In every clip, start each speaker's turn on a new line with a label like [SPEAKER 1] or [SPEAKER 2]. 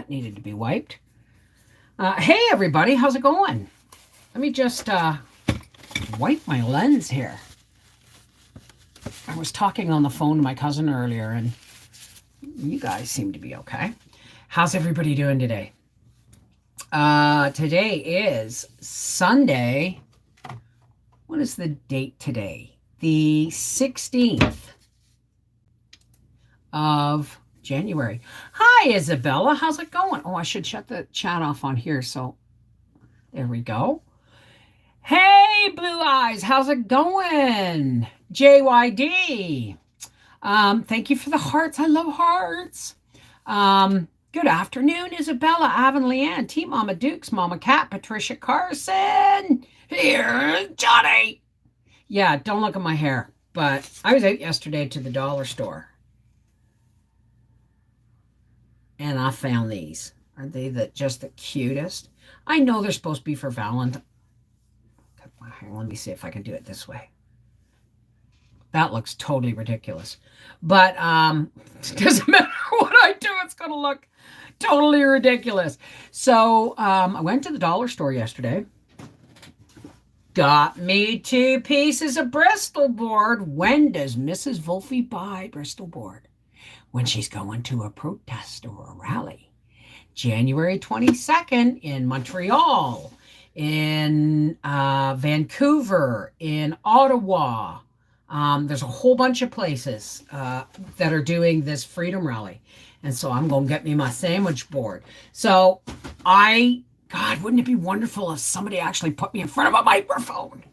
[SPEAKER 1] That needed to be wiped. Hey, everybody. How's it going? Let me just wipe my lens here. I was talking on the phone to my cousin earlier, and you guys seem to be okay. How's everybody doing today? Today is Sunday. What is the date today? The 16th of January. Hi, Isabella. How's it going? Oh, I should shut the chat off on here. So there we go. Hey, Blue Eyes. How's it going? JYD. Thank you for the hearts. I love hearts. Good afternoon, Isabella, Avon, Leanne, T Mama Dukes, Mama Cat, Patricia Carson. Here, Johnny. Yeah, don't look at my hair. But I was out yesterday to the dollar store. And I found these. Aren't they just the cutest? I know they're supposed to be for Valentine. Let me see if I can do it this way. That looks totally ridiculous. But it doesn't matter what I do, it's going to look totally ridiculous. So I went to the dollar store yesterday. Got me 2 pieces of Bristol board. When does Mrs. Wolfie buy Bristol board? When she's going to a protest or a rally. January 22nd in Montreal, in Vancouver, in Ottawa. There's a whole bunch of places that are doing this freedom rally. And so I'm going to get me my sandwich board. So God, wouldn't it be wonderful if somebody actually put me in front of a microphone?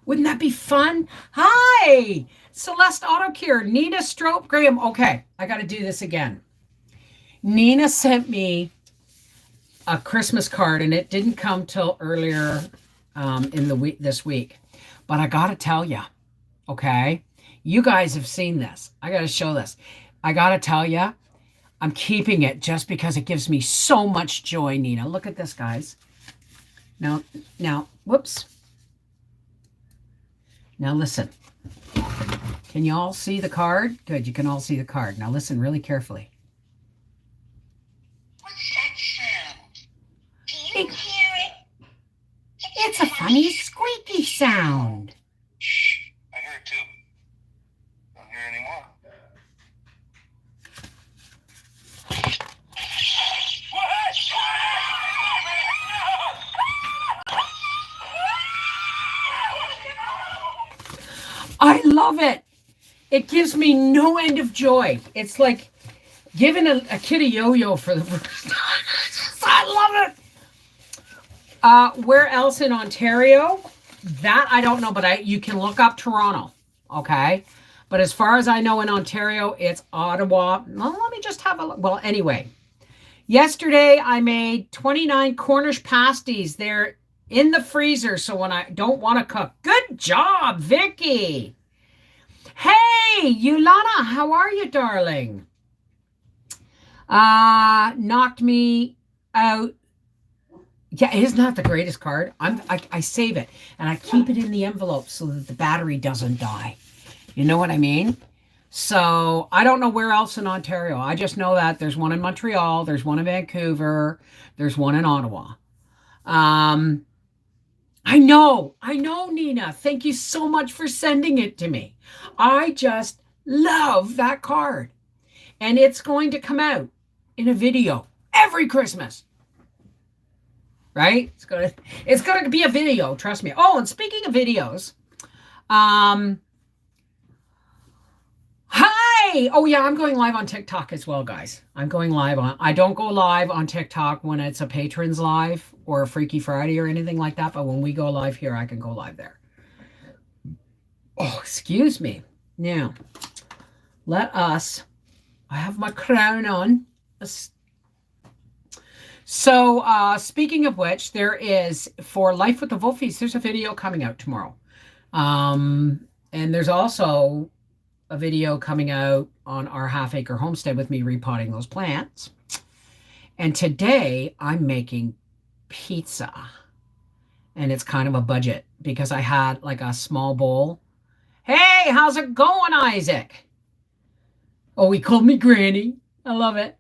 [SPEAKER 1] Wouldn't that be fun? Hi, Celeste Autocure, Nina Strope, Graham. Okay, I got to do this again. Nina sent me a Christmas card, and it didn't come till earlier in the week this week. But I got to tell you, okay, you guys have seen this. I got to show this. I got to tell you, I'm keeping it just because it gives me so much joy, Nina. Look at this, guys. Now, whoops. Now listen. Can you all see the card? Good, you can all see the card. Now listen really carefully.
[SPEAKER 2] What's that sound? Do you hear it?
[SPEAKER 1] It's a funny squeaky sound.
[SPEAKER 2] Shh, I hear it too. Don't hear it anymore.
[SPEAKER 1] I love it. It gives me no end of joy. It's like giving a kid a yo-yo for the first time. I love it. Where else in Ontario? That I don't know, but you can look up Toronto, okay? But as far as I know in Ontario, it's Ottawa. Well, let me just have a look. Well, anyway, yesterday I made 29 Cornish pasties. They're in the freezer, so when I don't want to cook. Good job, Vicky. Hey, Yulana, how are you, darling? Knocked me out. Yeah, isn't that the greatest card? I save it, and I keep it in the envelope so that the battery doesn't die. You know what I mean? So I don't know where else in Ontario. I just know that there's one in Montreal, there's one in Vancouver, there's one in Ottawa. I know, Nina. Thank you so much for sending it to me. I just love that card. And it's going to come in a video every Christmas. Right? It's going to be a video, trust me. Oh, and speaking of videos, hi. Oh yeah, I'm going live on TikTok as well, guys. I don't go live on TikTok when it's a patrons live or a Freaky Friday or anything like that, but when we go live here, I can go live there. Oh, excuse me. Now, I have my crown on. So, speaking of which, there is, for Life with the Wolfies, there's a video coming out tomorrow. And there's also a video coming out on our half-acre homestead with me repotting those plants. And today, I'm making pizza. And it's kind of a budget because I had like a small bowl. Hey, how's it going, Isaac? Oh, he called me Granny. I love it.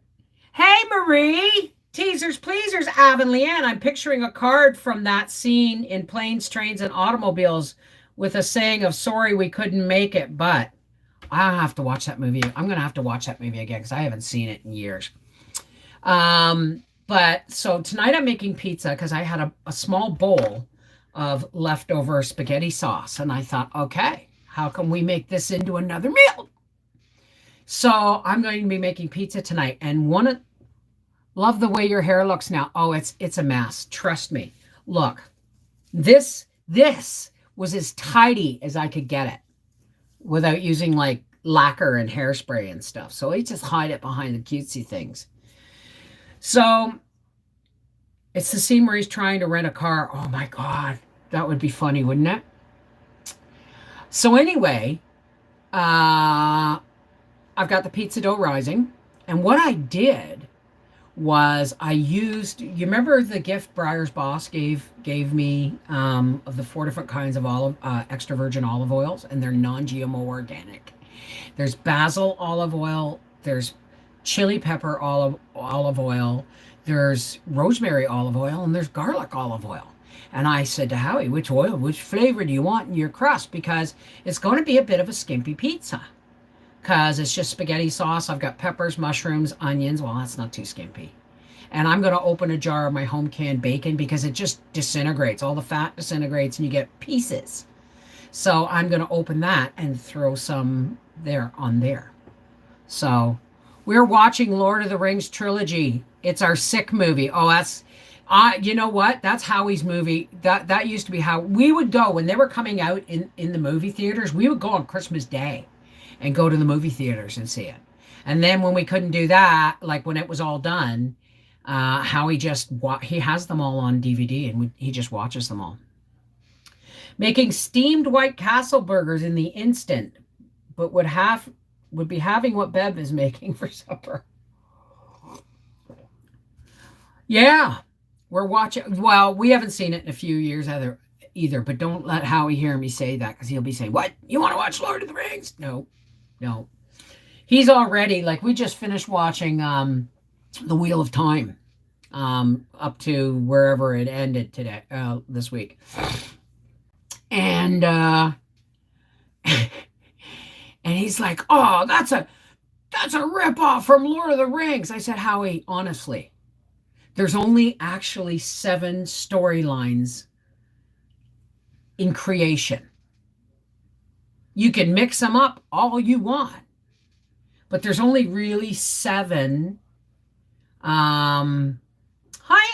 [SPEAKER 1] Hey, Marie. Teasers, pleasers, Avonlea. I'm picturing a card from that scene in Planes, Trains, and Automobiles with a saying of sorry we couldn't make it, but I have to watch that movie. I'm gonna have to watch that movie again because I haven't seen it in years. But so tonight I'm making pizza because I had a small bowl of leftover spaghetti sauce, and I thought, okay, how can we make this into another meal? So I'm going to be making pizza tonight, and love the way your hair looks now. Oh, it's a mess. Trust me. Look, this was as tidy as I could get it without using like lacquer and hairspray and stuff. So I just hide it behind the cutesy things. So it's the scene where he's trying to rent a car. Oh my God, that would be funny, wouldn't it? So anyway, I've got the pizza dough rising, and what I did was I used. You remember the gift Breyer's boss gave me of the 4 different kinds of extra virgin olive oils, and they're non-GMO organic. There's basil olive oil. There's chili pepper olive oil. There's rosemary olive oil, and there's garlic olive oil. And I said to Howie, which flavor do you want in your crust? Because it's going to be a bit of a skimpy pizza. Because it's just spaghetti sauce. I've got peppers, mushrooms, onions. Well, that's not too skimpy. And I'm going to open a jar of my home canned bacon because it just disintegrates. All the fat disintegrates and you get pieces. So I'm going to open that and throw some there on there. So we're watching Lord of the Rings trilogy. It's our sick movie. Oh, you know what? That's Howie's movie. That used to be how we would go when they were coming out in the movie theaters. We would go on Christmas Day and go to the movie theaters and see it. And then when we couldn't do that, like when it was all done, Howie he has them all on DVD and he just watches them all. Making steamed White Castle burgers in the instant, but would be having what Bev is making for supper. Yeah, we're watching. Well, we haven't seen it in a few years either, but don't let Howie hear me say that because he'll be saying, what? You want to watch Lord of the Rings? No. He's already, like, we just finished watching The Wheel of Time up to wherever it ended this week. And and he's like, oh, that's a ripoff from Lord of the Rings. I said, Howie, honestly, there's only actually 7 storylines in creation. You can mix them up all you want, but there's only really 7. Hi,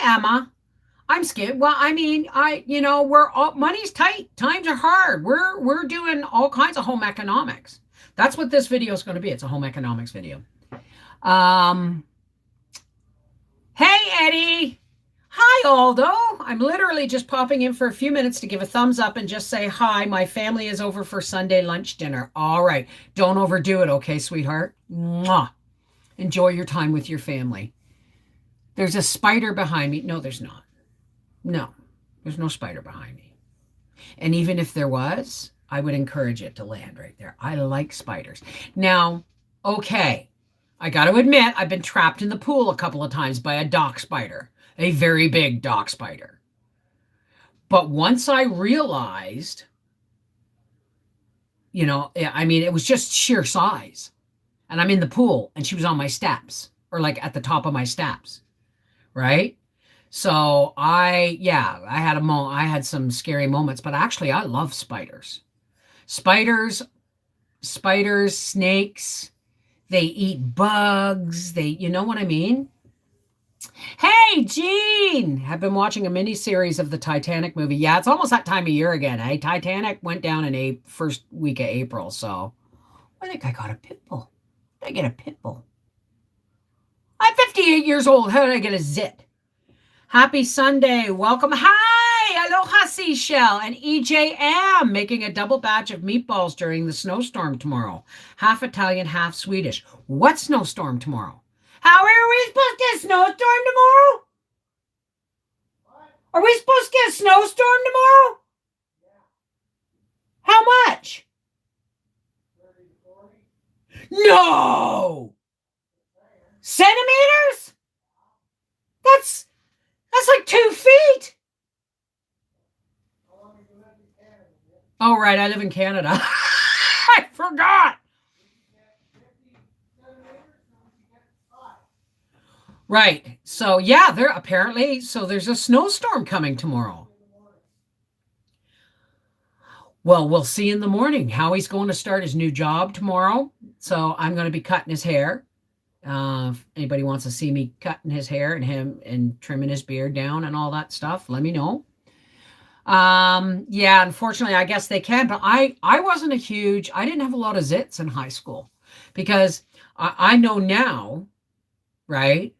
[SPEAKER 1] Emma. I'm scared. Well, I mean, money's tight. Times are hard. We're doing all kinds of home economics. That's what this video is going to be. It's a home economics video. Hey, Eddie. Hi, Aldo. I'm literally just popping in for a few minutes to give a thumbs up and just say hi. My family is over for Sunday lunch dinner. All right. Don't overdo it, okay, sweetheart? Mwah. Enjoy your time with your family. There's a spider behind me. No, there's not. No, there's no spider behind me. And even if there was, I would encourage it to land right there. I like spiders. Now, okay, I got to admit, I've been trapped in the pool a couple of times by a dock spider, a very big dock spider. But once I realized, it was just sheer size. And I'm in the pool and she was on my steps or like at the top of my steps, right? So I had some scary moments, but actually I love spiders. Spiders, snakes, they eat bugs. You know what I mean? Hey, Gene! I've been watching a mini series of the Titanic movie. Yeah, it's almost that time of year again. Eh? Titanic went down in first week of April, so I think I got a pit bull. Did I get a pit bull? I'm 58 years old. How did I get a zit? Happy Sunday. Welcome. Hi. Aloha, Seashell. And EJM making a double batch of meatballs during the snowstorm tomorrow. Half Italian, half Swedish. What snowstorm tomorrow? How are we supposed to get a snowstorm tomorrow? What? Are we supposed to get a snowstorm tomorrow? Yeah. How much? 30 to 40. No! Centimeters? Oh, right. I live in Canada. I forgot. Right. So yeah, there apparently so there's a snowstorm coming tomorrow. Well, we'll see in the morning. Howie's going to start his new job tomorrow. So I'm going to be cutting his hair. If anybody wants to see me cutting his hair and him and trimming his beard down and all that stuff, let me know. Yeah, unfortunately, I guess they can, but I wasn't a huge, I didn't have a lot of zits in high school because I know now, right?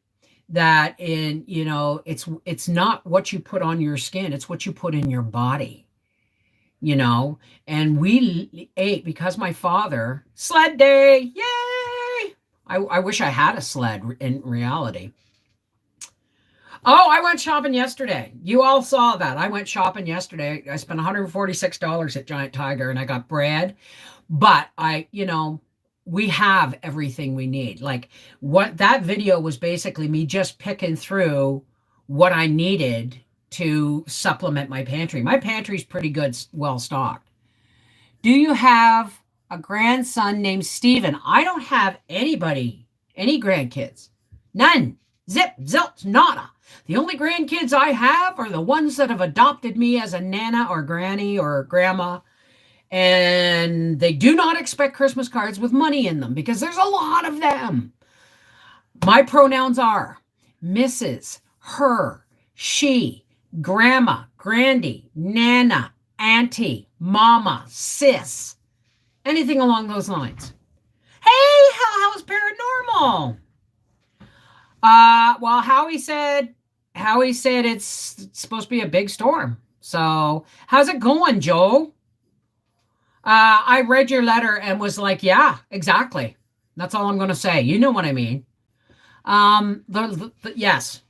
[SPEAKER 1] That in, it's not what you put on your skin, it's what you put in your body, you know. And we ate because my father, sled day, yay! I wish I had a sled in reality. Oh, I went shopping yesterday. You all saw that. I went shopping yesterday. I spent $146 at Giant Tiger and I got bread. But we have everything we need. Like what that video was basically me just picking through what I needed to supplement my pantry. My pantry's pretty good, well stocked. Do you have a grandson named Steven? I don't have any grandkids. None. Zip, zilch, nada. The only grandkids I have are the ones that have adopted me as a nana or granny or grandma. And they do not expect Christmas cards with money in them because there's a lot of them. My pronouns are Mrs., her, she, grandma, grandy, nana, auntie, mama, sis, anything along those lines. Hey, how's paranormal? Well, Howie said it's supposed to be a big storm. So how's it going, Joe? I read your letter and was like, yeah, exactly. That's all I'm going to say. You know what I mean? Yes,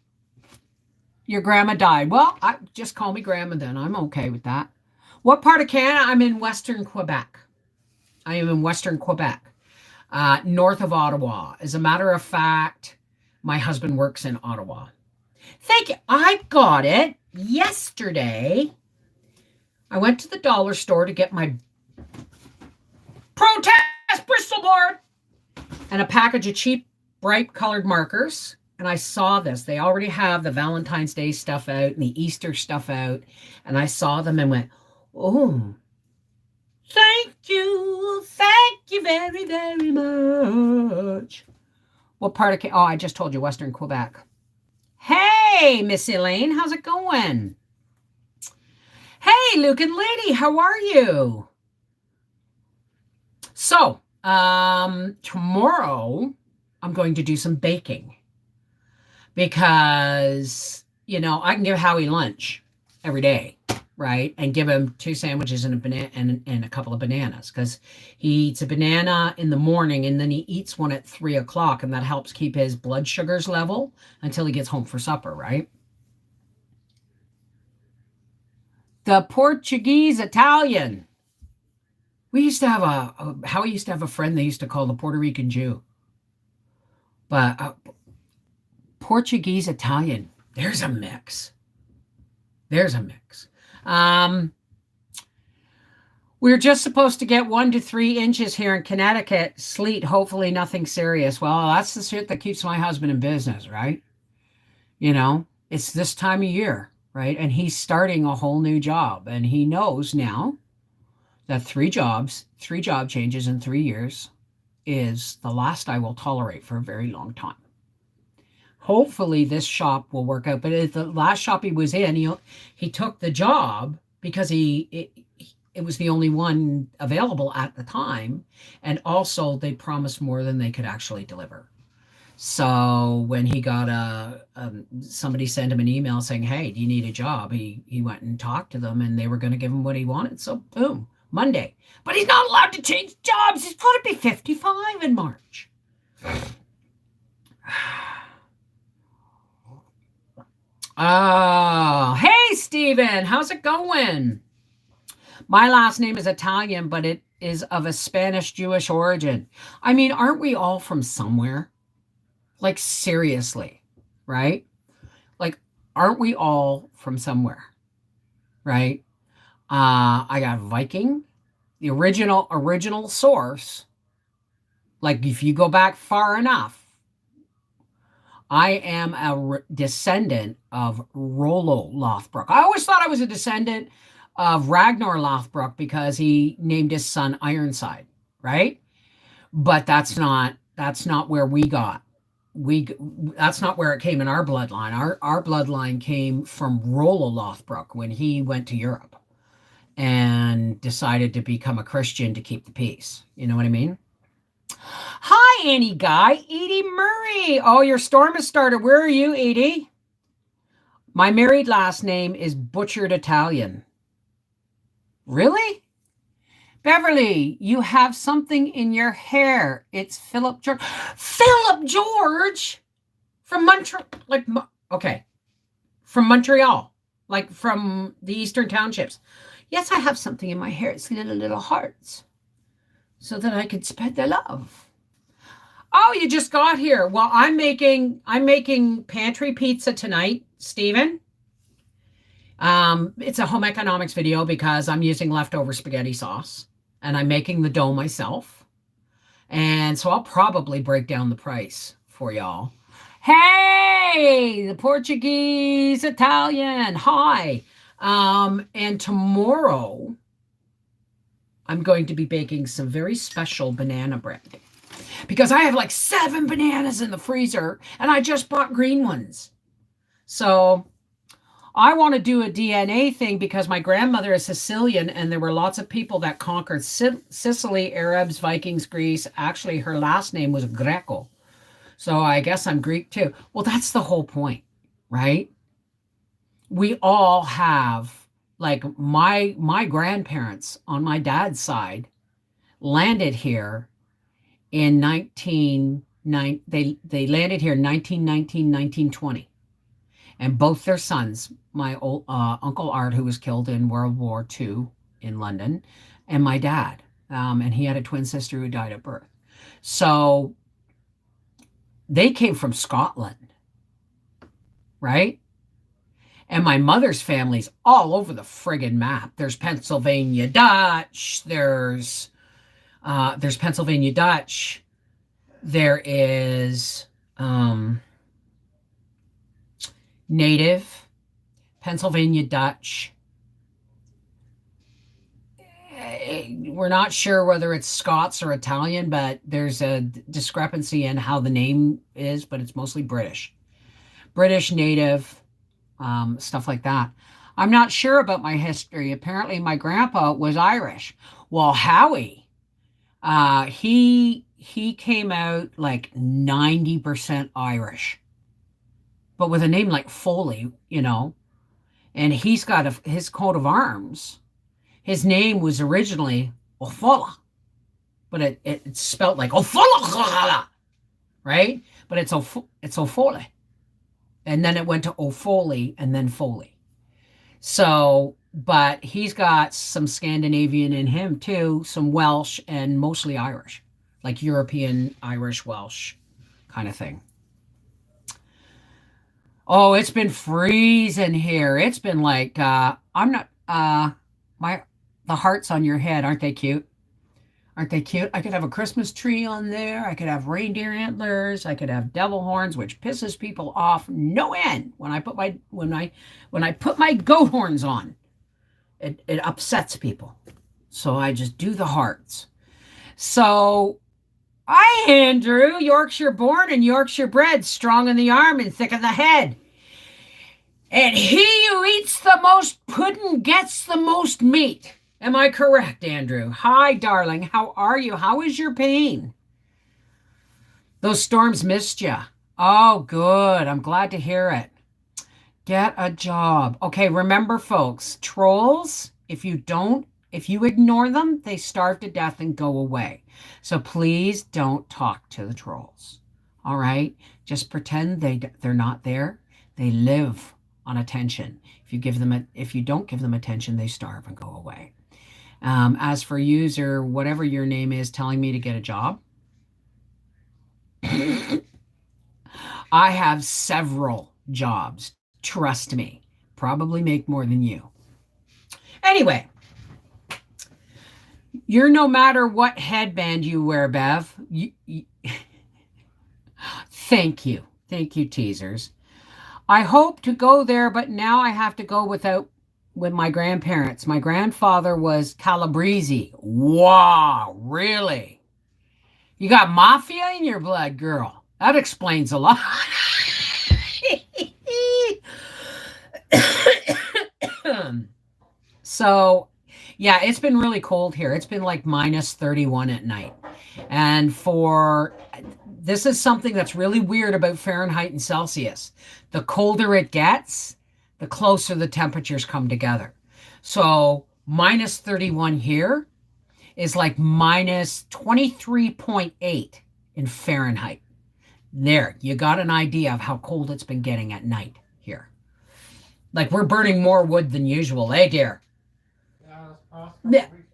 [SPEAKER 1] your grandma died. Well, just call me grandma then. I'm okay with that. What part of Canada? I'm in Western Quebec. I am in Western Quebec, north of Ottawa. As a matter of fact, my husband works in Ottawa. Thank you. I got it yesterday. I went to the dollar store to get my protest Bristol board and a package of cheap, bright colored markers. And I saw this. They already have the Valentine's Day stuff out and the Easter stuff out. And I saw them and went, oh, thank you. Thank you very, very much. What part of, oh, I just told you, Western Quebec. Hey, Miss Elaine, how's it going? Hey, Luke and Lady, how are you? So, tomorrow I'm going to do some baking because, I can give Howie lunch every day, right? And give him 2 sandwiches and a banana and a couple of bananas because he eats a banana in the morning and then he eats one at 3:00 and that helps keep his blood sugars level until he gets home for supper, right? The Portuguese Italian. We used to have Howie used to have a friend they used to call the Puerto Rican Jew. But Portuguese Italian, there's a mix. There's a mix. We're just supposed to get 1 to 3 inches here in Connecticut. Sleet, hopefully nothing serious. Well, that's the shit that keeps my husband in business, right? It's this time of year, right? And he's starting a whole new job. And he knows now that 3 job changes in 3 years is the last I will tolerate for a very long time. Hopefully this shop will work out. But at the last shop he was in, he took the job because it was the only one available at the time. And also they promised more than they could actually deliver. So when he got somebody sent him an email saying, hey, do you need a job? He went and talked to them and they were going to give him what he wanted. So boom, Monday. But he's not allowed to change jobs. He's going to be 55 in March. Oh, hey, Steven, how's it going? My last name is Italian, but it is of a Spanish Jewish origin. I mean, aren't we all from somewhere? Like, seriously, right? Like, aren't we all from somewhere, right? I got Viking, the original source, like if you go back far enough, I am a descendant of Rollo Lothbrok. I always thought I was a descendant of Ragnar Lothbrok because he named his son Ironside, right? But that's not where we got. That's not where it came in our bloodline. Our bloodline came from Rollo Lothbrok when he went to Europe and decided to become a Christian to keep the peace. You know what I mean? Hi, Annie Guy. Edie Murray. Oh, your storm has started. Where are you, Edie? My married last name is Butchered Italian. Really? Beverly, you have something in your hair. It's Philip George. Philip George? From Montreal. Okay. From Montreal. Like from the Eastern Townships. Yes, I have something in my hair. It's little hearts. So that I could spread the love. Oh, you just got here. Well, I'm making pantry pizza tonight, Stephen. It's a home economics video because I'm using leftover spaghetti sauce and I'm making the dough myself. And so I'll probably break down the price for y'all. Hey, the Portuguese Italian. Hi. And tomorrow I'm going to be baking some very special banana bread because I have like 7 bananas in the freezer and I just bought green ones. So I want to do a DNA thing because my grandmother is Sicilian and there were lots of people that conquered Sicily, Arabs, Vikings, Greece. Actually, her last name was Greco. So I guess I'm Greek too. Well, that's the whole point, right? We all have, like my grandparents on my dad's side landed here in they landed here in 1919, 1920. And both their sons, my old Uncle Art, who was killed in World War II in London, and my dad. And he had a twin sister who died at birth. So they came from Scotland, right? And my mother's family's all over the friggin' map. There's Pennsylvania Dutch. There's Pennsylvania Dutch. There is Native, Pennsylvania Dutch. We're not sure whether it's Scots or Italian, but there's a discrepancy in how the name is, but it's mostly British. British, Native, stuff like that. I'm not sure about my history. Apparently my grandpa was Irish. Well, Howie, he came out like 90% Irish, but with a name like Foley, you know, and he's got his coat of arms. His name was originally Ofola, but it's spelled like Ofola, right? But it's Ofole. And then it went to O'Foley and then Foley. So, but he's got some Scandinavian in him too, some Welsh and mostly Irish, like European, Irish, Welsh kind of thing. Oh, it's been freezing here. It's been like, the hearts on your head, aren't they cute? Aren't they cute? I could have a Christmas tree on there. I could have reindeer antlers. I could have devil horns, which pisses people off no end when I put my goat horns on. It upsets people. So I just do the hearts. So, hi, Andrew. Yorkshire born and Yorkshire bred, strong in the arm and thick in the head. And he who eats the most pudding gets the most meat. Am I correct, Andrew? Hi, darling. How are you? How is your pain? Those storms missed you. Oh, good. I'm glad to hear it. Get a job. Okay, remember, folks, trolls, if you ignore them, they starve to death and go away. So please don't talk to the trolls. All right? Just pretend they're not there. They live on attention. If you don't give them attention, they starve and go away. As for user, whatever your name is, telling me to get a job, I have several jobs. Trust me, probably make more than you. Anyway, You're no matter what headband you wear, Bev. Thank you. Thank you, teasers. I hope to go there, but now I have to go with my grandparents. My grandfather was Calabrese. Wow, really? You got mafia in your blood, girl. That explains a lot. So, yeah, it's been really cold here. It's been like minus 31 at night. And for this is something that's really weird about Fahrenheit and Celsius. The colder it gets, the closer the temperatures come together. So, minus 31 here is like minus 23.8 in Fahrenheit. There, you got an idea of how cold it's been getting at night here. Like we're burning more wood than usual, eh, dear?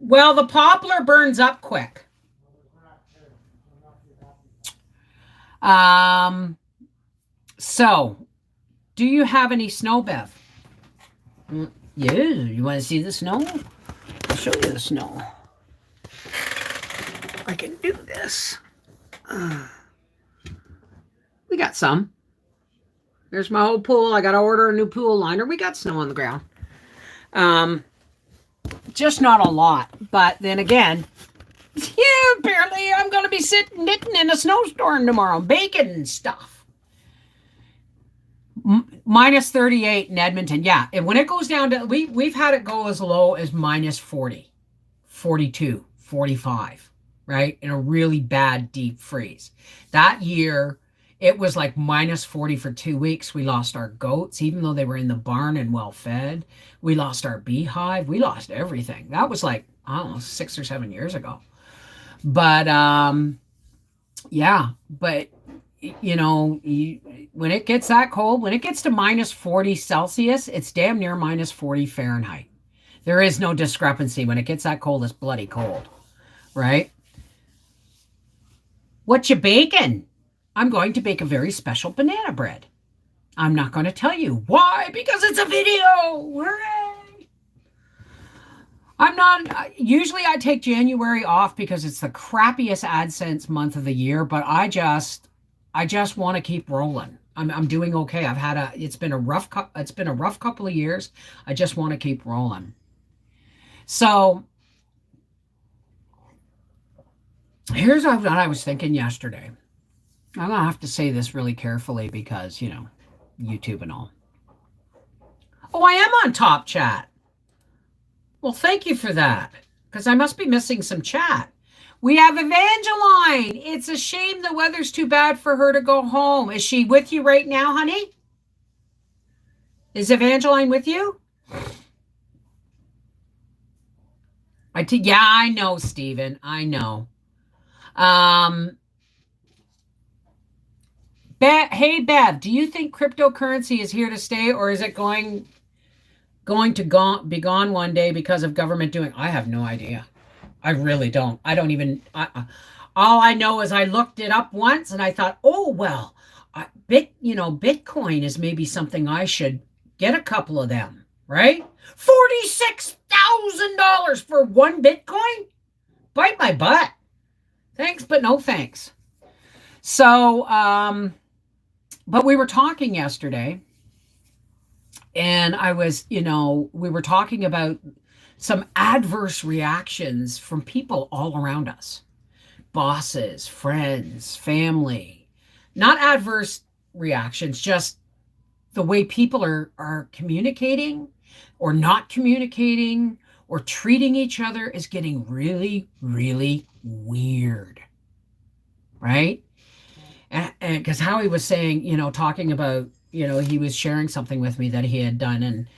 [SPEAKER 1] Well, the poplar burns up quick. Um, so, do you have any snow, Bev? Yeah, you want to see the snow? I'll show you the snow. I can do this. We got some. There's my whole pool. I got to order a new pool liner. We got snow on the ground. Just not a lot. But then again, yeah, apparently I'm going to be sitting knitting in a snowstorm tomorrow, baking and stuff. Minus 38 in Edmonton. Yeah, and when it goes down to, we've had it go as low as minus 40, 42, 45, right? In a really bad deep freeze. That year, it was like minus 40 for 2 weeks. We lost our goats, even though they were in the barn and well fed. We lost our beehive. We lost everything. That was like, I don't know, 6 or 7 years ago. But yeah, but you know, when it gets that cold, when it gets to minus 40 Celsius, it's damn near minus 40 Fahrenheit. There is no discrepancy. When it gets that cold, it's bloody cold, right? What you baking? I'm going to bake a very special banana bread. I'm not going to tell you why, because it's a video. Hooray! I'm not, usually I take January off because it's the crappiest AdSense month of the year, but I just want to keep rolling. I'm doing okay. It's been a rough couple of years. I just want to keep rolling. So here's what I was thinking yesterday. I'm gonna have to say this really carefully because, you know, YouTube and all. Oh, I am on Top Chat. Well, thank you for that, because I must be missing some chat. We have Evangeline. It's a shame the weather's too bad for her to go home. Is she with you right now, honey? Is Evangeline with you? Yeah, I know, Stephen. I know. Hey, Bev, do you think cryptocurrency is here to stay, or is it going to be gone one day because of government doing? I have no idea. I really don't. I don't even. All I know is I looked it up once and I thought, oh well, Bitcoin is maybe something I should get a couple of them, right? $46,000 for one Bitcoin? Bite my butt. Thanks, but no thanks. So, but we were talking yesterday, and we were talking about some adverse reactions from people all around us. Bosses, friends, family. Not adverse reactions, just the way people are communicating or not communicating or treating each other is getting really, really weird. Right? And because Howie was saying, talking about, he was sharing something with me that he had done and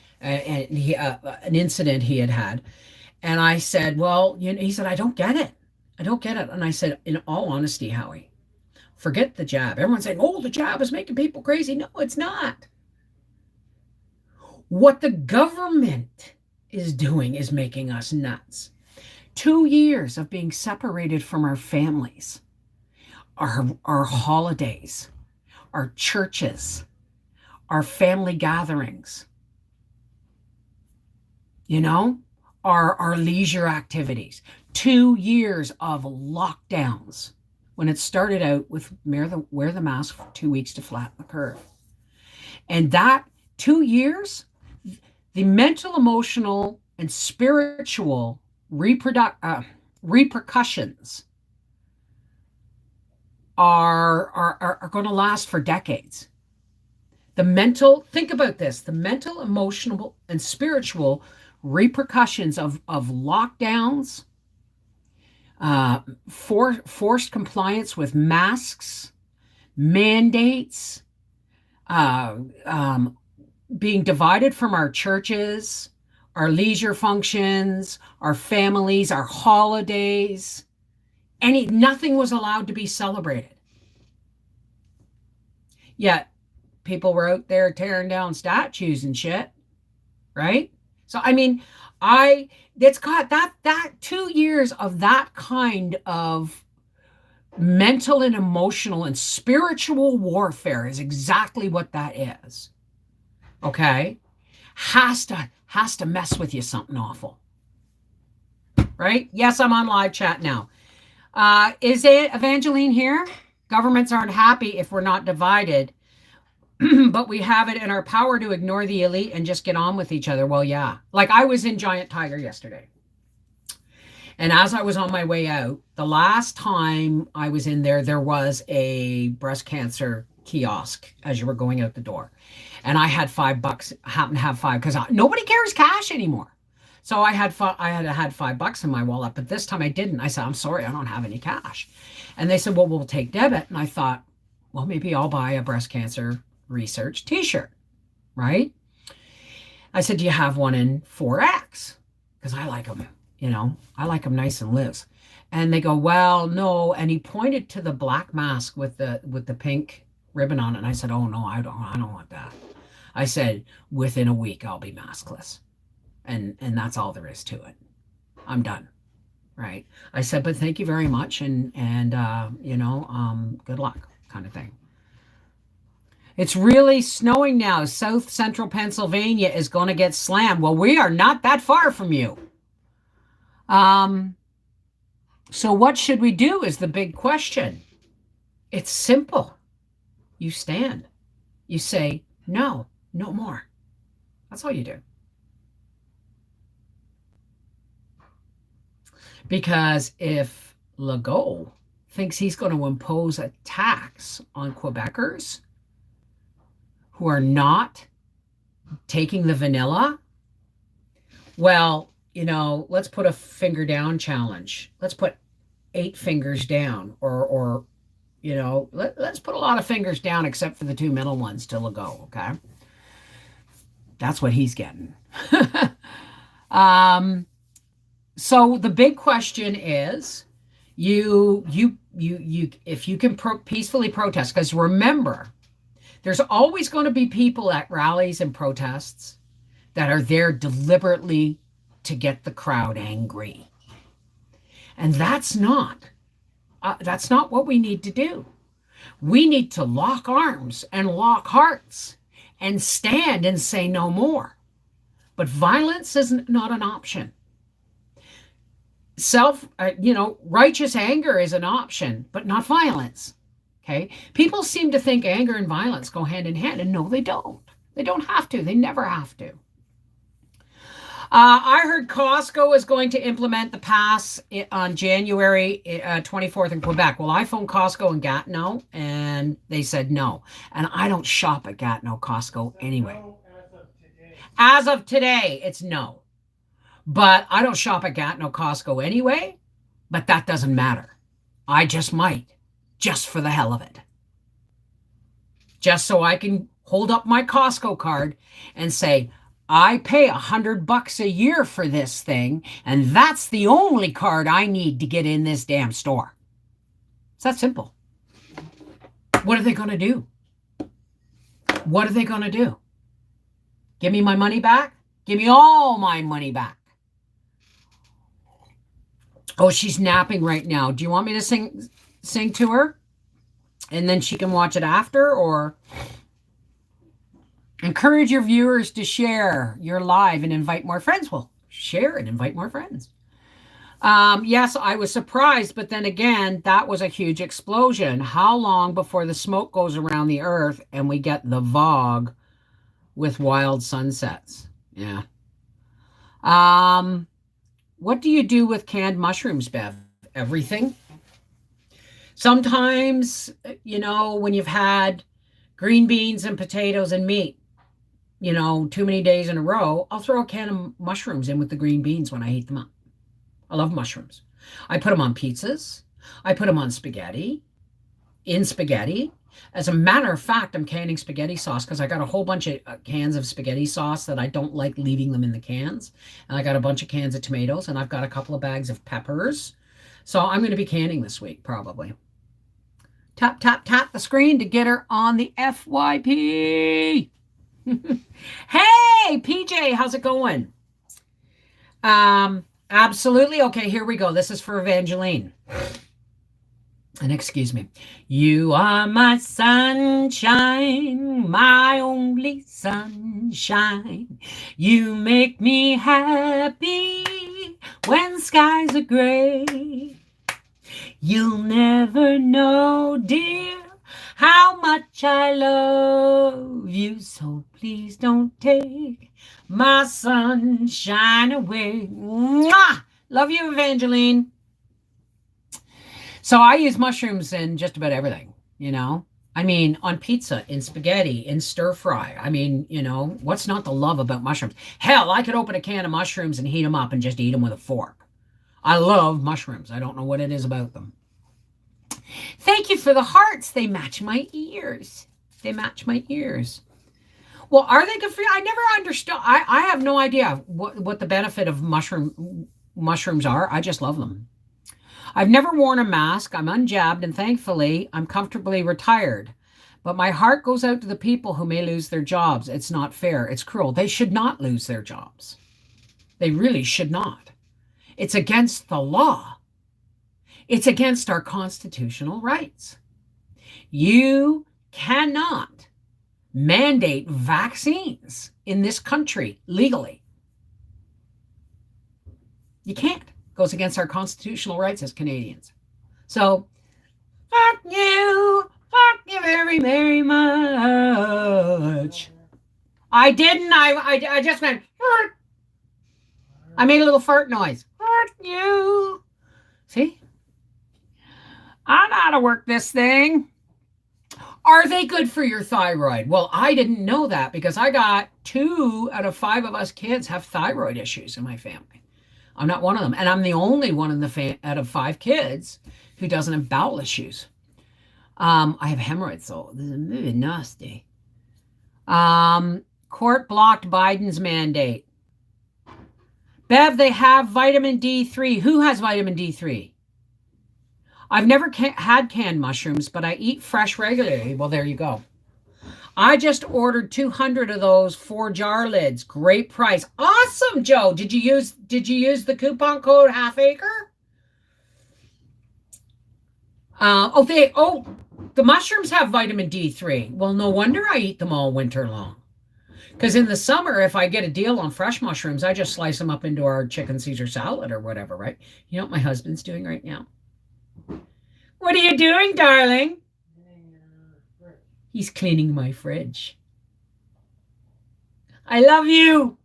[SPEAKER 1] he an incident he had. And I said, well, he said, I don't get it. And I said, in all honesty, Howie, forget the jab. Everyone's saying, oh, the jab is making people crazy. No, it's not. What the government is doing is making us nuts. 2 years of being separated from our families, our holidays, our churches, our family gatherings, our leisure activities. 2 years of lockdowns when it started out with wear the mask for 2 weeks to flatten the curve. And that 2 years, the mental, emotional, and spiritual repercussions are going to last for decades. Think about this, the mental, emotional, and spiritual repercussions of lockdowns, forced compliance with masks, mandates, being divided from our churches, our leisure functions, our families, our holidays. Nothing was allowed to be celebrated. Yet people were out there tearing down statues and shit, right? So I mean, it's got that 2 years of that kind of mental and emotional and spiritual warfare is exactly what that is. Okay? Has to mess with you something awful. Right? Yes, I'm on live chat now. Is Evangeline here? Governments aren't happy if we're not divided, but we have it in our power to ignore the elite and just get on with each other. Well, yeah. Like I was in Giant Tiger yesterday. And as I was on my way out, the last time I was in there, there was a breast cancer kiosk as you were going out the door. And I had $5, happened to have five, because nobody carries cash anymore. So I had $5 in my wallet, but this time I didn't. I said, I'm sorry, I don't have any cash. And they said, well, we'll take debit. And I thought, well, maybe I'll buy a breast cancer research t-shirt, right? I said, do you have one in 4X? Because I like them, I like them nice and loose. And they go, well, no. And he pointed to the black mask with the pink ribbon on it. And I said, oh no, I don't want that. I said, within a week, I'll be maskless. And that's all there is to it. I'm done. Right. I said, but thank you very much. And good luck kind of thing. It's really snowing now. South central Pennsylvania is going to get slammed. Well, we are not that far from you. So what should we do is the big question. It's simple. You stand. You say, no more. That's all you do. Because if Legault thinks he's going to impose a tax on Quebecers who are not taking the vanilla, well, let's put a finger down challenge. Let's put 8 fingers down, or let's put a lot of fingers down except for the 2 middle ones to Legault, okay? That's what he's getting. So the big question is, if you can peacefully protest, because remember, there's always going to be people at rallies and protests that are there deliberately to get the crowd angry. And that's not what we need to do. We need to lock arms and lock hearts and stand and say no more. But violence is not an option. Righteous anger is an option, but not violence. Okay? People seem to think anger and violence go hand in hand, and no, they don't. They don't have to. They never have to. I heard Costco is going to implement the pass on January 24th in Quebec. Well, I phoned Costco in Gatineau, and they said no. And I don't shop at Gatineau Costco anyway. As of today, it's no. But I don't shop at Gatineau Costco anyway, but that doesn't matter. I just might, just for the hell of it. Just so I can hold up my Costco card and say, I pay $100 a year for this thing, and that's the only card I need to get in this damn store. It's that simple. What are they going to do? What are they going to do? Give me my money back? Give me all my money back. Oh, she's napping right now. Do you want me to sing to her? And then she can watch it after, or encourage your viewers to share your live and invite more friends. Well, share and invite more friends. Yes, I was surprised, but then again, that was a huge explosion. How long before the smoke goes around the earth and we get the VOG with wild sunsets? Yeah. Um, what do you do with canned mushrooms, Bev? Everything. Sometimes, when you've had green beans and potatoes and meat, too many days in a row, I'll throw a can of mushrooms in with the green beans when I heat them up. I love mushrooms. I put them on pizzas. I put them on spaghetti, in spaghetti. As a matter of fact, I'm canning spaghetti sauce because I got a whole bunch of cans of spaghetti sauce that I don't like leaving them in the cans. And I got a bunch of cans of tomatoes and I've got a couple of bags of peppers. So I'm going to be canning this week, probably. Tap, tap, tap the screen to get her on the FYP. Hey, PJ, how's it going? Absolutely. Okay, here we go. This is for Evangeline. And excuse me. You are my sunshine, my only sunshine. You make me happy when skies are gray. You'll never know, dear, how much I love you. So please don't take my sunshine away. Mwah! Love you, Evangeline. So I use mushrooms in just about everything, I mean, on pizza, in spaghetti, in stir fry. I mean, what's not to love about mushrooms? Hell, I could open a can of mushrooms and heat them up and just eat them with a fork. I love mushrooms. I don't know what it is about them. Thank you for the hearts. They match my ears. They match my ears. Well, are they good for you? I never understood. I have no idea what the benefit of mushrooms are. I just love them. I've never worn a mask. I'm unjabbed, and thankfully, I'm comfortably retired. But my heart goes out to the people who may lose their jobs. It's not fair. It's cruel. They should not lose their jobs. They really should not. It's against the law. It's against our constitutional rights. You cannot mandate vaccines in this country legally. You can't. It goes against our constitutional rights as Canadians. So, fuck you very, very much. I didn't. I just went, fart. I made a little fart noise. Fuck you. See? I know how to work this thing. Are they good for your thyroid? Well, I didn't know that because I got 2 out of 5 of us kids have thyroid issues in my family. I'm not one of them. And I'm the only one in the out of 5 kids who doesn't have bowel issues. I have hemorrhoids, though. This is really nasty. Court blocked Biden's mandate. Bev, they have vitamin D3. Who has vitamin D3? I've never had canned mushrooms, but I eat fresh regularly. Well, there you go. I just ordered 200 of those 4-jar lids. Great price. Awesome, Joe. Did you use the coupon code halfacre? The mushrooms have vitamin D3. Well, no wonder I eat them all winter long. Because in the summer, if I get a deal on fresh mushrooms, I just slice them up into our chicken Caesar salad or whatever, right? You know what my husband's doing right now? What are you doing, darling? He's cleaning my fridge. I love you.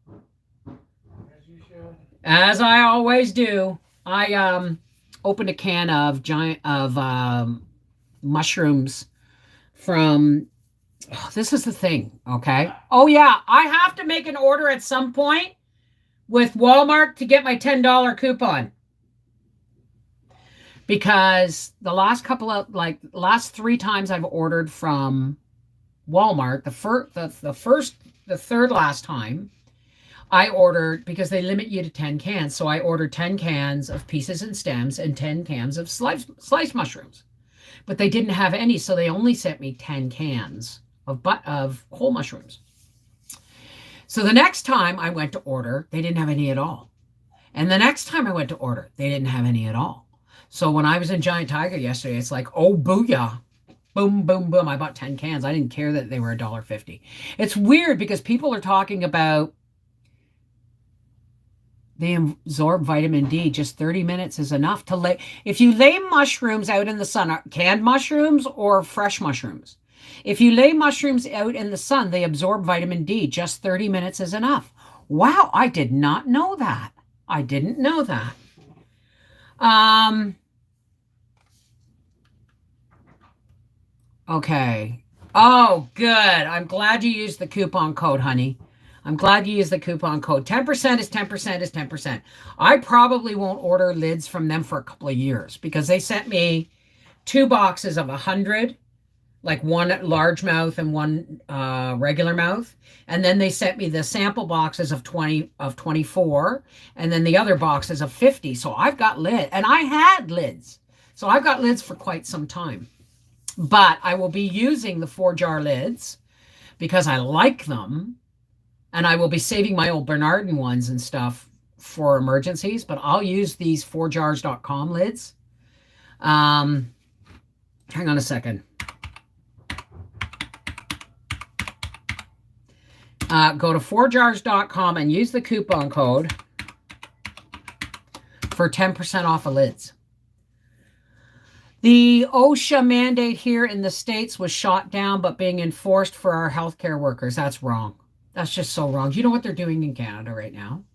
[SPEAKER 3] As you should.
[SPEAKER 1] As I always do. I opened a can of mushrooms from. Oh, this is the thing, okay? Oh yeah, I have to make an order at some point with Walmart to get my $10 coupon. Because the last last 3 times I've ordered from Walmart, the third last time I ordered, because they limit you to 10 cans. So I ordered 10 cans of pieces and stems and 10 cans of sliced mushrooms. But they didn't have any, so they only sent me 10 cans of whole mushrooms. So the next time I went to order, they didn't have any at all. And the next time I went to order, they didn't have any at all. So when I was in Giant Tiger yesterday, it's like, oh, booyah. Boom, boom, boom. I bought 10 cans. I didn't care that they were $1.50. It's weird because people are talking about They absorb vitamin D. Just 30 minutes is enough to lay. If you lay mushrooms out in the sun, canned mushrooms or fresh mushrooms, if you lay mushrooms out in the sun, they absorb vitamin D. Just 30 minutes is enough. Wow, I did not know that. I didn't know that. Okay. Oh, good. I'm glad you used the coupon code, honey. I'm glad you used the coupon code. 10% is 10% is 10%. I probably won't order lids from them for a couple of years because they sent me 2 boxes of 100, like one largemouth and one regular mouth. And then they sent me the sample boxes of 24, and then the other boxes of 50. So I've got lid, and I had lids. So I've got lids for quite some time. But I will be using the 4-jar lids because I like them. And I will be saving my old Bernardin ones and stuff for emergencies. But I'll use these 4jars.com lids. Hang on a second. Go to 4jars.com and use the coupon code for 10% off of lids. The OSHA mandate here in the States was shot down, but being enforced for our healthcare workers. That's wrong. That's just so wrong. Do you know what they're doing in Canada right now?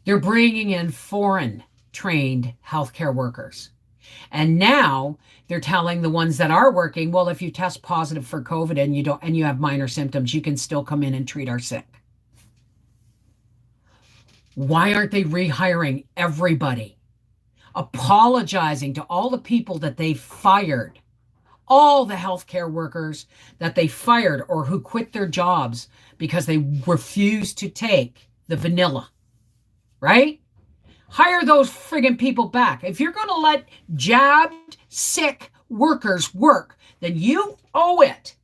[SPEAKER 1] They're bringing in foreign trained healthcare workers. And now they're telling the ones that are working, well, if you test positive for COVID and you have minor symptoms, you can still come in and treat our sick. Why aren't they rehiring everybody? Apologizing to all the people that they fired, all the healthcare workers that they fired or who quit their jobs because they refused to take the vanilla, right? Hire those friggin' people back. If you're going to let jabbed, sick workers work, then you owe it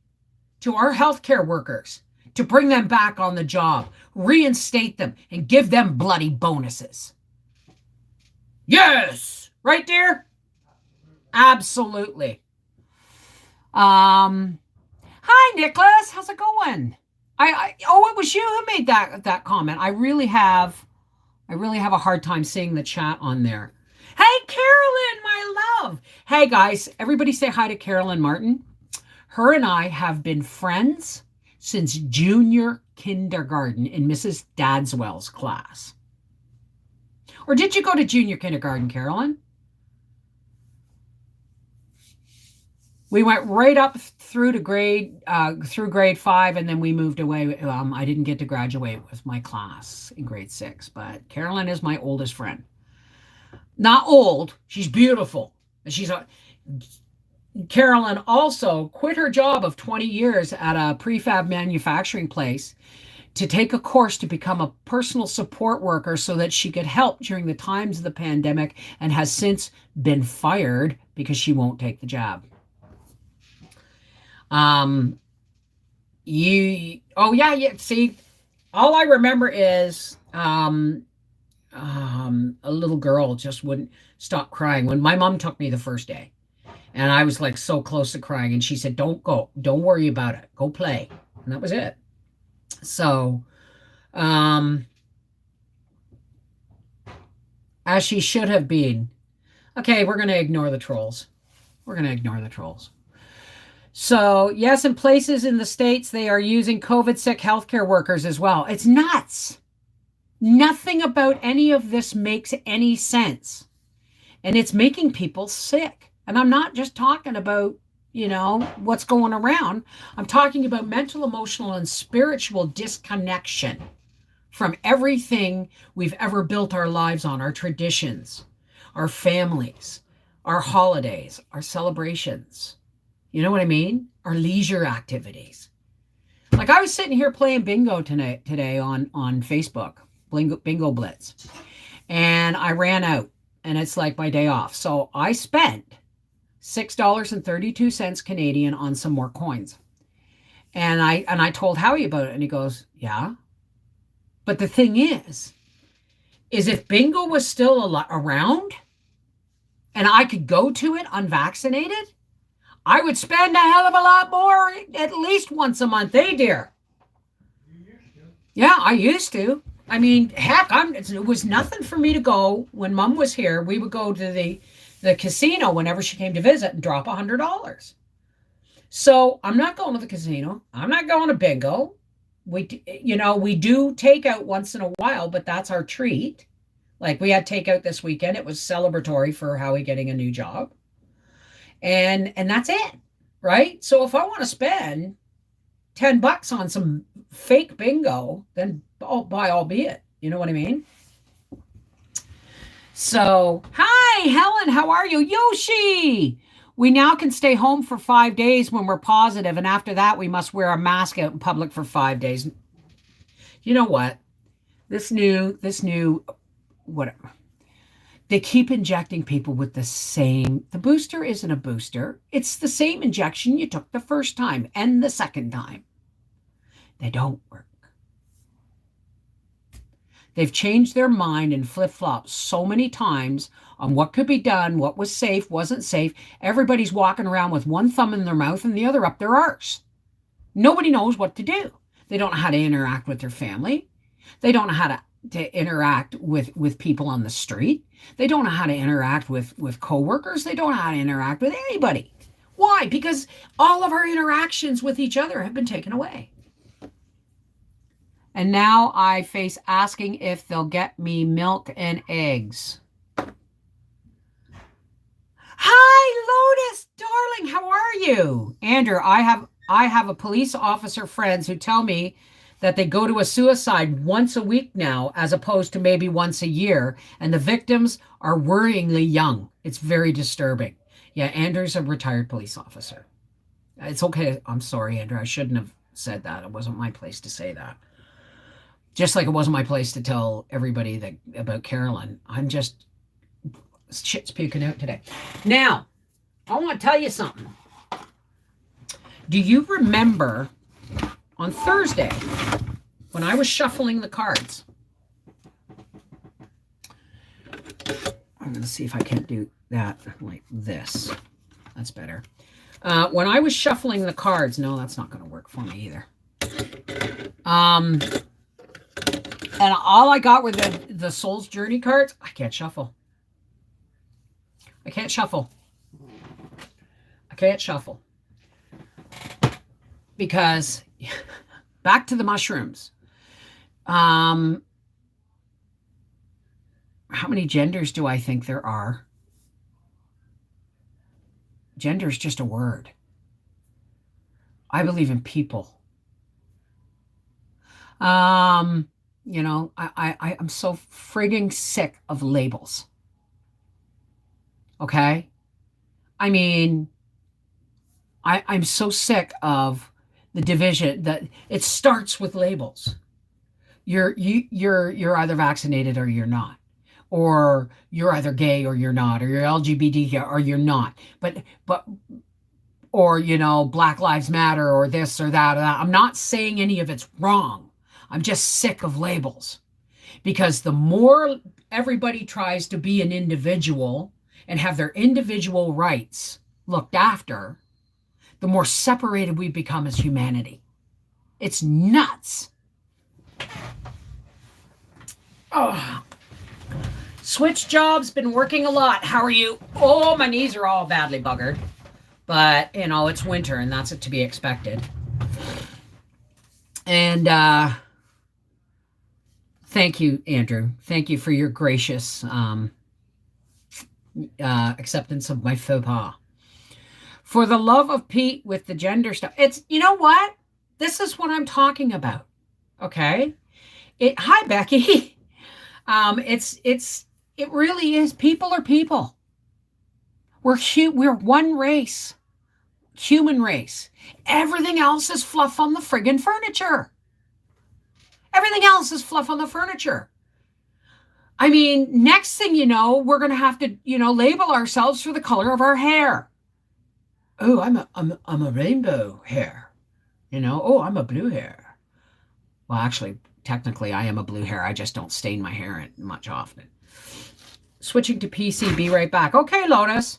[SPEAKER 1] to our healthcare workers to bring them back on the job, reinstate them, and give them bloody bonuses. Yes! Right, dear? Absolutely. Hi, Nicholas. How's it going? It was you who made that comment. I really have a hard time seeing the chat on there. Hey, Carolyn, my love. Hey, guys, everybody say hi to Carolyn Martin. Her and I have been friends since junior kindergarten in Mrs. Dadswell's class. Or did you go to junior kindergarten, Carolyn? We went right up through to grade 5, and then we moved away. I didn't get to graduate with my class in grade 6, but Carolyn is my oldest friend. Not old, she's beautiful. Carolyn also quit her job of 20 years at a prefab manufacturing place to take a course to become a personal support worker so that she could help during the times of the pandemic, and has since been fired because she won't take the job. See, all I remember is a little girl just wouldn't stop crying when my mom took me the first day, and I was like so close to crying, and she said, don't worry about it, go play. And that was it. So as she should have been. Okay, we're going to ignore the trolls. So, yes, in places in the States, they are using COVID sick healthcare workers as well. It's nuts. Nothing about any of this makes any sense. And it's making people sick. And I'm not just talking about, what's going around. I'm talking about mental, emotional, and spiritual disconnection from everything we've ever built our lives on, our traditions, our families, our holidays, our celebrations. You know what I mean? Our leisure activities. Like I was sitting here playing bingo today on Facebook, Bingo Blitz, and I ran out, and it's like my day off. So I spent $6.32 Canadian on some more coins. And I told Howie about it, and he goes, yeah. But the thing is if bingo was still around and I could go to it unvaccinated, I would spend a hell of a lot more at least once a month, dear?
[SPEAKER 3] You used to.
[SPEAKER 1] Yeah, I used to. I mean, heck, it was nothing for me to go when Mom was here. We would go to the casino whenever she came to visit and drop $100. So I'm not going to the casino. I'm not going to bingo. We do take out once in a while, but that's our treat. Like we had takeout this weekend. It was celebratory for Howie getting a new job. And that's it. Right? So if I want to spend $10 on some fake bingo, then albeit. You know what I mean? So, hi, Helen, how are you? Yoshi! We now can stay home for 5 days when we're positive, and after that, we must wear a mask out in public for 5 days. You know what? This new, whatever. They keep injecting people with the booster isn't a booster. It's the same injection you took the first time and the second time. They don't work. They've changed their mind and flip-flopped so many times on what could be done, what was safe, wasn't safe. Everybody's walking around with one thumb in their mouth and the other up their arse. Nobody knows what to do. They don't know how to interact with their family. They don't know how to interact with people on the street. They don't know how to interact with coworkers. They don't know how to interact with anybody. Why? Because all of our interactions with each other have been taken away. And now I face asking if they'll get me milk and eggs. Hi, Lotus, darling, how are you? Andrew, I have a police officer friends who tell me that they go to a suicide once a week now, as opposed to maybe once a year, and the victims are worryingly young. It's very disturbing. Yeah, Andrew's a retired police officer. It's okay. I'm sorry, Andrew. I shouldn't have said that. It wasn't my place to say that. Just like it wasn't my place to tell everybody about Carolyn. I'm just shit's puking out today. Now, I want to tell you something. Do you remember on Thursday when I was shuffling the cards? I'm going to see if I can't do that like this. That's better. When I was shuffling the cards, no, that's not going to work for me either. And all I got were the Soul's Journey cards. I can't shuffle. I can't shuffle. I can't shuffle. Because, back to the mushrooms. How many genders do I think there are? Gender is just a word. I believe in people. I'm so frigging sick of labels. Okay? I mean, I'm so sick of the division that it starts with labels. You're either vaccinated or you're not. Or you're either gay or you're not, or you're LGBT or you're not. Or Black Lives Matter or this or that or that. I'm not saying any of it's wrong. I'm just sick of labels, because the more everybody tries to be an individual and have their individual rights looked after, the more separated we become as humanity. It's nuts. Oh. Switch jobs, been working a lot. How are you? Oh, my knees are all badly buggered. But, it's winter and that's to be expected. And thank you, Andrew. Thank you for your gracious acceptance of my faux pas. For the love of Pete with the gender stuff. It's, you know what? This is what I'm talking about. Okay? Hi, Becky. It really is. People are people. We're one race. Human race. Everything else is fluff on the friggin' furniture. Everything else is fluff on the furniture. I mean, next thing you know, we're going to have to, label ourselves for the color of our hair. Oh, I'm a rainbow hair. Oh, I'm a blue hair. Well, actually, technically, I am a blue hair. I just don't stain my hair much often. Switching to PC, be right back. Okay, Lotus.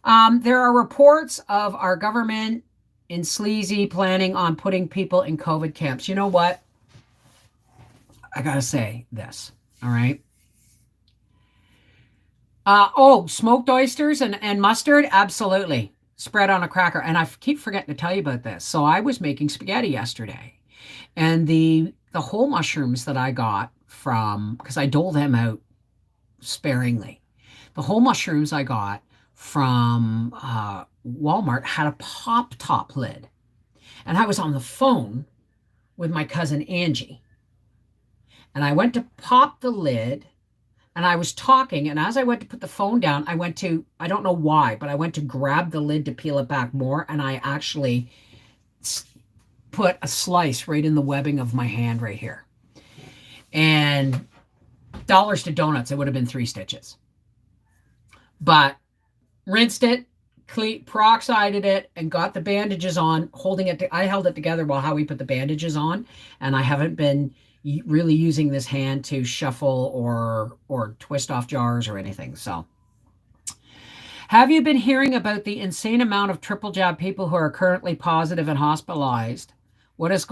[SPEAKER 1] There are reports of our government in sleazy planning on putting people in COVID camps. You know what? I gotta say this. All right. Oh, smoked oysters and mustard, absolutely. Spread on a cracker. And I keep forgetting to tell you about this. So I was making spaghetti yesterday, and the whole mushrooms that I got from because I dole them out sparingly. The whole mushrooms I got from Walmart had a pop top lid, and I was on the phone with my cousin Angie, and I went to pop the lid and I was talking, and as I went to put the phone down, I went to, I don't know why, but I went to grab the lid to peel it back more, and I actually put a slice right in the webbing of my hand right here. And dollars to donuts, it would have been 3 stitches. But rinsed it, peroxided it, and got the bandages on, holding it. I held it together while Howie put the bandages on, and I haven't been really using this hand to shuffle or twist off jars or anything. So, have you been hearing about the insane amount of triple jab people who are currently positive and hospitalized? What is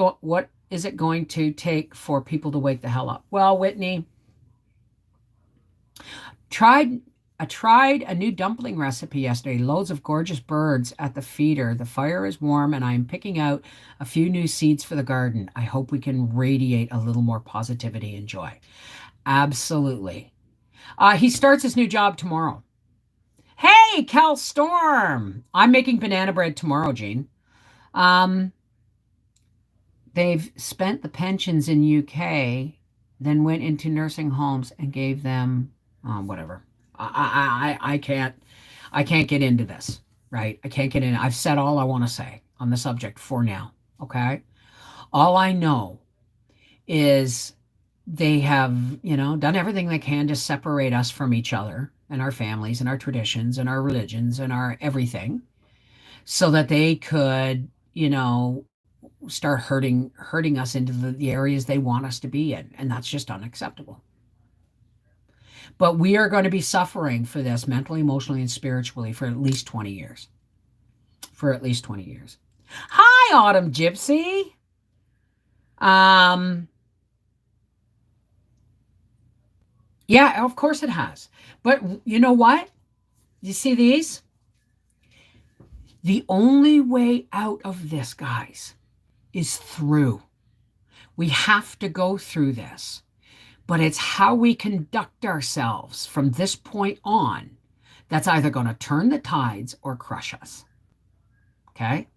[SPEAKER 1] it going to take for people to wake the hell up? Well, Whitney, I tried a new dumpling recipe yesterday. Loads of gorgeous birds at the feeder. The fire is warm, and I am picking out a few new seeds for the garden. I hope we can radiate a little more positivity and joy. Absolutely. He starts his new job tomorrow. Hey, Cal Storm. I'm making banana bread tomorrow, Jean. They've spent the pensions in UK, then went into nursing homes and gave them whatever. I can't get into this, right? I can't get in. I've said all I want to say on the subject for now. Okay. All I know is they have, done everything they can to separate us from each other and our families and our traditions and our religions and our everything so that they could, start hurting us into the areas they want us to be in. And that's just unacceptable. But we are going to be suffering for this mentally, emotionally, and spiritually for at least 20 years. For at least 20 years. Hi, Autumn Gypsy. Yeah, of course it has. But you know what? You see these? The only way out of this, guys, is through. We have to go through this. But it's how we conduct ourselves from this point on that's either going to turn the tides or crush us. Okay?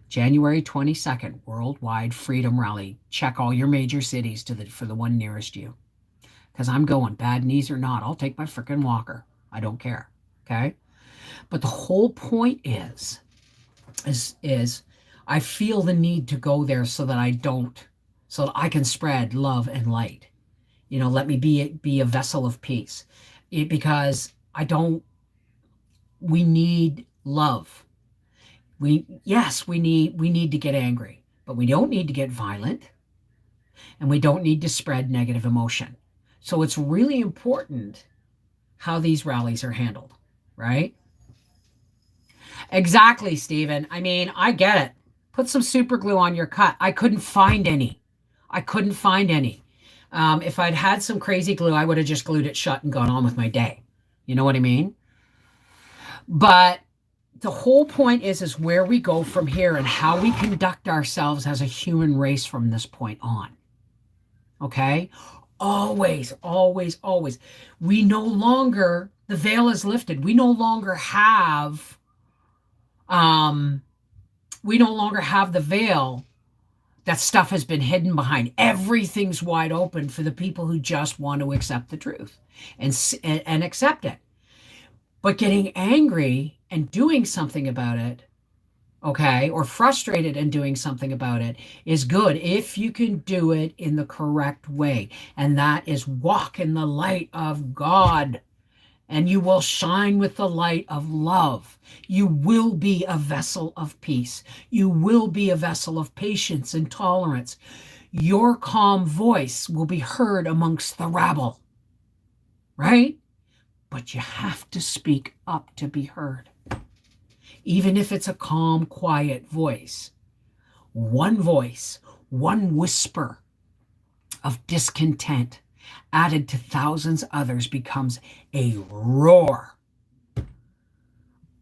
[SPEAKER 1] January 22nd, Worldwide Freedom Rally. Check all your major cities for the one nearest you. Because I'm going, bad knees or not, I'll take my freaking walker. I don't care. Okay? But the whole point is I feel the need to go there so that I can spread love and light. Let me be a vessel of peace, because we need love. We need to get angry, but we don't need to get violent, and we don't need to spread negative emotion. So it's really important how these rallies are handled, right? Exactly, Stephen. I mean, I get it. Put some super glue on your cut. I couldn't find any. If I'd had some crazy glue, I would have just glued it shut and gone on with my day. You know what I mean? But the whole point is where we go from here and how we conduct ourselves as a human race from this point on. Okay? Always, always, always. We no longer, the veil is lifted. We no longer have the veil. That stuff has been hidden behind. Everything's wide open for the people who just want to accept the truth and accept it. But getting angry and doing something about it, okay, or frustrated and doing something about it is good if you can do it in the correct way. And that is walk in the light of God. And you will shine with the light of love. You will be a vessel of peace. You will be a vessel of patience and tolerance. Your calm voice will be heard amongst the rabble, right? But you have to speak up to be heard. Even if it's a calm, quiet voice, one whisper of discontent added to thousands others becomes a roar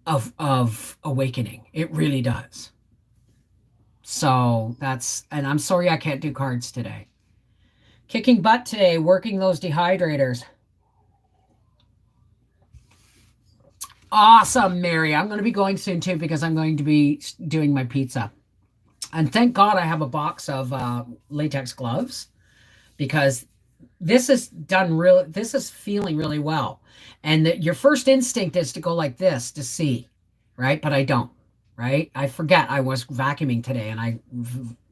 [SPEAKER 1] of awakening. It really does. So and I'm sorry I can't do cards today. Kicking butt today, working those dehydrators. Awesome, Mary. I'm going to be going soon too because I'm going to be doing my pizza. And thank God I have a box of latex gloves because this is feeling really well. And your first instinct is to go like this to see, right? But I don't, right? I forget I was vacuuming today and I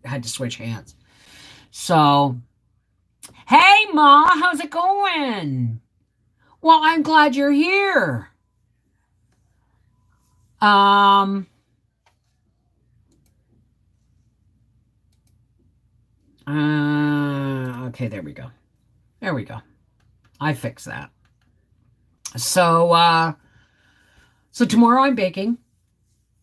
[SPEAKER 1] had to switch hands. So, hey, Ma, how's it going? Well, I'm glad you're here. Okay, there we go. There we go. I fixed that. So tomorrow I'm baking,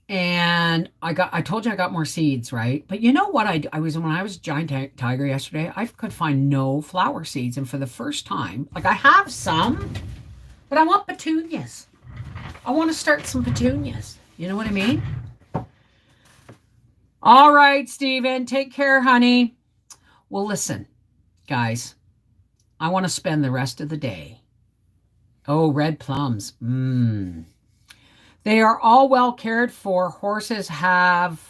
[SPEAKER 1] and I told you I got more seeds, right? But you know what when I was Giant Tiger yesterday, I could find no flower seeds, and for the first time, like I have some, but I want petunias. I want to start some petunias. You know what I mean? All right, Stephen, take care, honey. Well, listen, guys, I want to spend the rest of the day. Oh, red plums. They are all well cared for. Horses have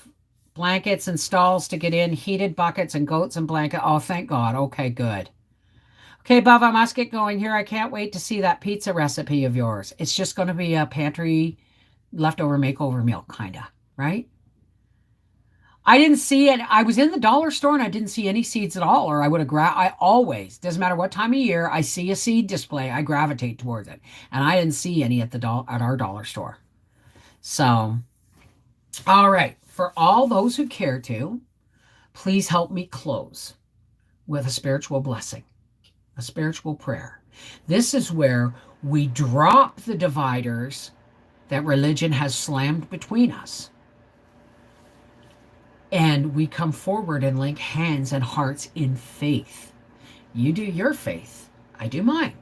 [SPEAKER 1] blankets and stalls to get in, heated buckets and goats and blanket. Oh, thank God. Okay, good. Okay, Bub, I must get going here. I can't wait to see that pizza recipe of yours. It's just going to be a pantry leftover makeover meal, kind of, right? I didn't see it. I was in the dollar store and I didn't see any seeds at all, or I would have I always, doesn't matter what time of year, I see a seed display, I gravitate towards it. And I didn't see any at our dollar store. So, all right. For all those who care to, please help me close with a spiritual blessing, a spiritual prayer. This is where we drop the dividers that religion has slammed between us. And we come forward and link hands and hearts in faith. You do your faith, I do mine.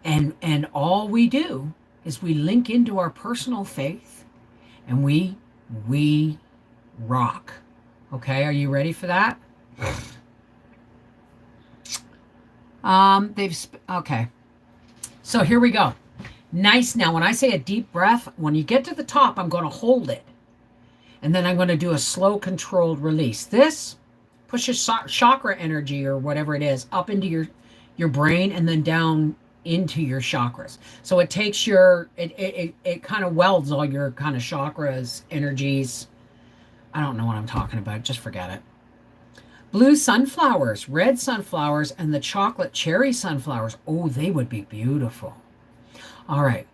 [SPEAKER 1] And all we do is we link into our personal faith and we rock. Okay, are you ready for that? Okay. So here we go. Nice. Now, when I say a deep breath, when you get to the top, I'm going to hold it. And then I'm going to do a slow, controlled release. This pushes chakra energy or whatever it is up into your brain and then down into your chakras. So it takes it kind of welds all your kind of chakras, energies. I don't know what I'm talking about. Just forget it. Blue sunflowers, red sunflowers, and the chocolate cherry sunflowers. Oh, they would be beautiful. All right.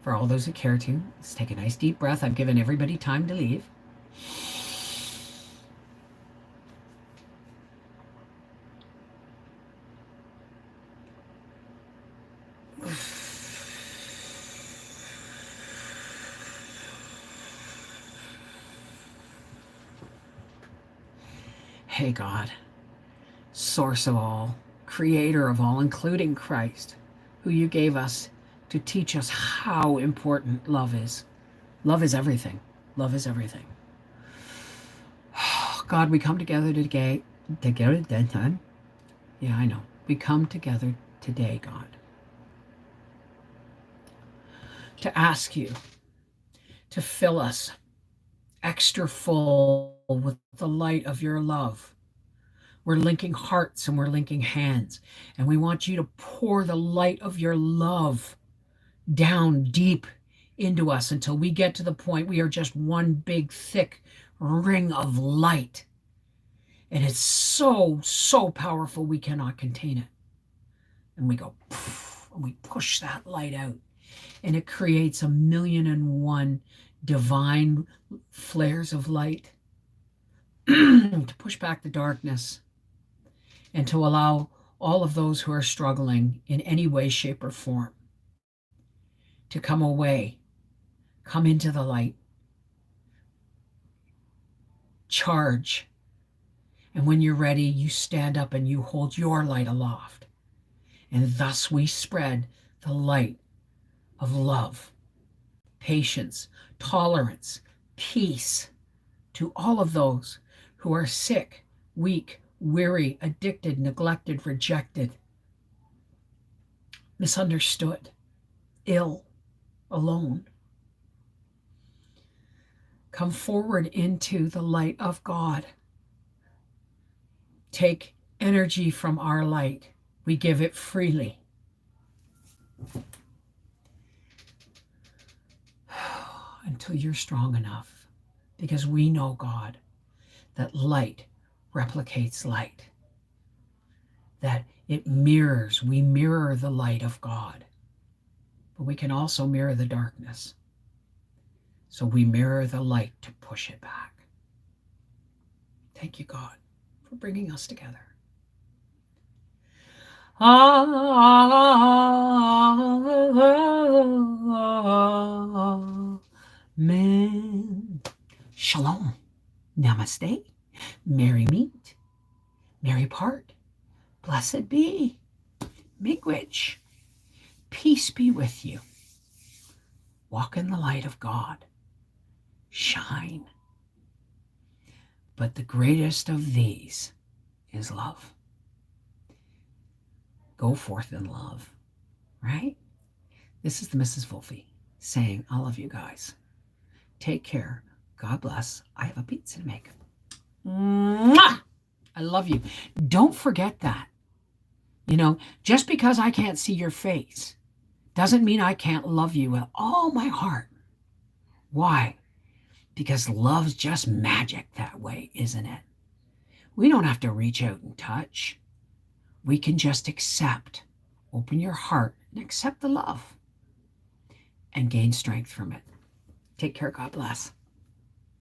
[SPEAKER 1] For all those who care to, let's take a nice deep breath. I've given everybody time to leave. Hey God, source of all, creator of all, including Christ, who you gave us to teach us how important love is. Love is everything. Love is everything. God, we come together today. Together that time? Yeah, I know. We come together today, God, to ask you to fill us extra full with the light of your love. We're linking hearts and we're linking hands, and we want you to pour the light of your love down deep into us until we get to the point we are just one big thick ring of light. And it's so, so powerful we cannot contain it. And we go, poof, and we push that light out. And it creates 1,000,001 divine flares of light to push back the darkness and to allow all of those who are struggling in any way, shape, or form to come away, come into the light, charge, And when you're ready, you stand up and you hold your light aloft. And thus we spread the light of love, patience, tolerance, peace to all of those who are sick, weak, weary, addicted, neglected, rejected, misunderstood, ill, alone. Come forward into the light of God. Take energy from our light. We give it freely. Until you're strong enough. Because we know, God, that light replicates light. That it mirrors, we mirror the light of God. But we can also mirror the darkness. So we mirror the light to push it back. Thank you, God, for bringing us together. Amen. Shalom. Namaste. Merry meet. Merry part. Blessed be. Miigwech. Peace be with you. Walk in the light of God. Shine. But the greatest of these is love. Go forth in love, right? This is the Mrs. Wolfie saying, I love you guys. Take care. God bless. I have a pizza to make. Mwah! I love you. Don't forget that. You know, just because I can't see your face doesn't mean I can't love you with all my heart. Why? Because love's just magic that way, isn't it? We don't have to reach out and touch. We can just accept. Open your heart and accept the love and gain strength from it. Take care. God bless.